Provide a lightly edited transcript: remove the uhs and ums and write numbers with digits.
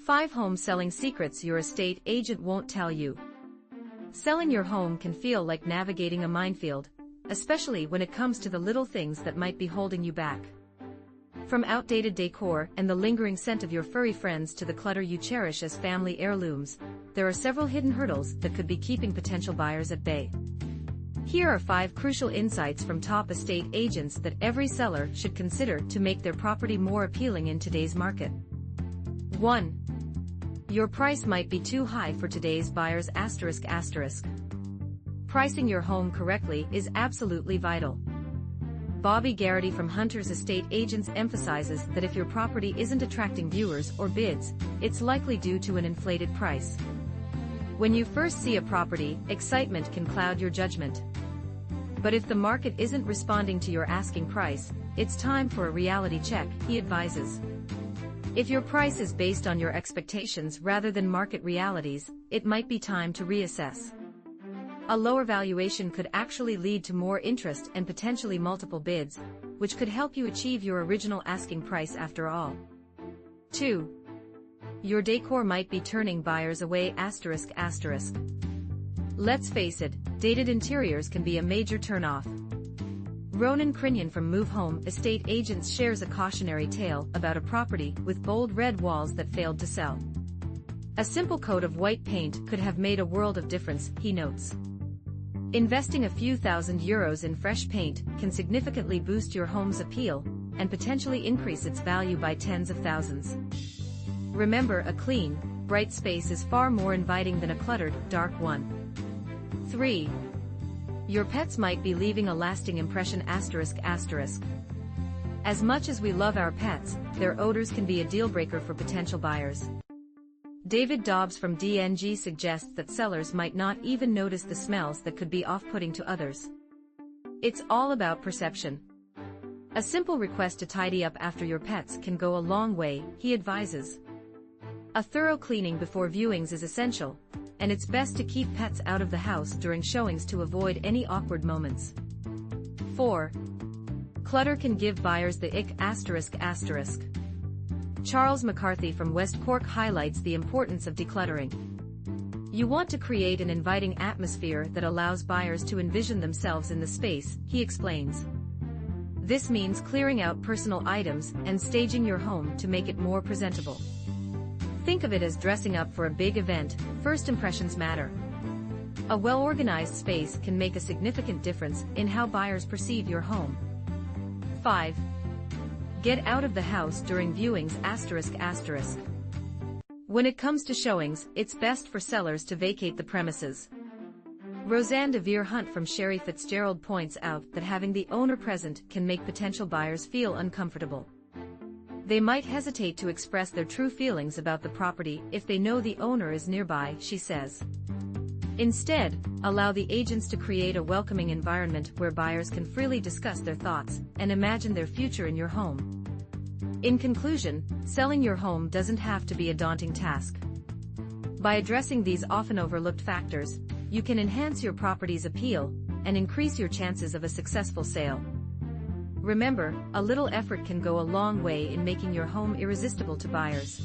5 home selling secrets your estate agent won't tell you. Selling your home can feel like navigating a minefield, especially when it comes to the little things that might be holding you back. From outdated decor and the lingering scent of your furry friends to the clutter you cherish as family heirlooms, there are several hidden hurdles that could be keeping potential buyers at bay. Here are 5 crucial insights from top estate agents that every seller should consider to make their property more appealing in today's market. 1. Your price might be too high for today's buyers. Pricing your home correctly is absolutely vital. Bobby Garrity from Hunter's Estate Agents emphasizes that if your property isn't attracting viewers or bids, it's likely due to an inflated price. When you first see a property, excitement can cloud your judgment. But if the market isn't responding to your asking price, it's time for a reality check, he advises. If your price is based on your expectations rather than market realities, it might be time to reassess. A lower valuation could actually lead to more interest and potentially multiple bids, which could help you achieve your original asking price after all. 2. Your decor might be turning buyers away. Let's face it, dated interiors can be a major turnoff. Ronan Crinion from Move Home Estate Agents shares a cautionary tale about a property with bold red walls that failed to sell. A simple coat of white paint could have made a world of difference, he notes. Investing a few €1,000s in fresh paint can significantly boost your home's appeal and potentially increase its value by tens of thousands. Remember, a clean, bright space is far more inviting than a cluttered, dark one. 3. Your pets might be leaving a lasting impression. As much as we love our pets, their odors can be a deal-breaker for potential buyers. David Dobbs from DNG suggests that sellers might not even notice the smells that could be off-putting to others. It's all about perception. A simple request to tidy up after your pets can go a long way, he advises. A thorough cleaning before viewings is essential, and it's best to keep pets out of the house during showings to avoid any awkward moments. 4. Clutter can give buyers the ick. Charles McCarthy from West Cork highlights the importance of decluttering. You want to create an inviting atmosphere that allows buyers to envision themselves in the space, he explains. This means clearing out personal items and staging your home to make it more presentable. Think of it as dressing up for a big event. First impressions matter. A well-organized space can make a significant difference in how buyers perceive your home. 5. Get out of the house during viewings. When it comes to showings, it's best for sellers to vacate the premises. Roseanne DeVere Hunt from Sherry Fitzgerald points out that having the owner present can make potential buyers feel uncomfortable. They might hesitate to express their true feelings about the property if they know the owner is nearby, she says. Instead, allow the agents to create a welcoming environment where buyers can freely discuss their thoughts and imagine their future in your home. In conclusion, selling your home doesn't have to be a daunting task. By addressing these often overlooked factors, you can enhance your property's appeal and increase your chances of a successful sale. Remember, a little effort can go a long way in making your home irresistible to buyers.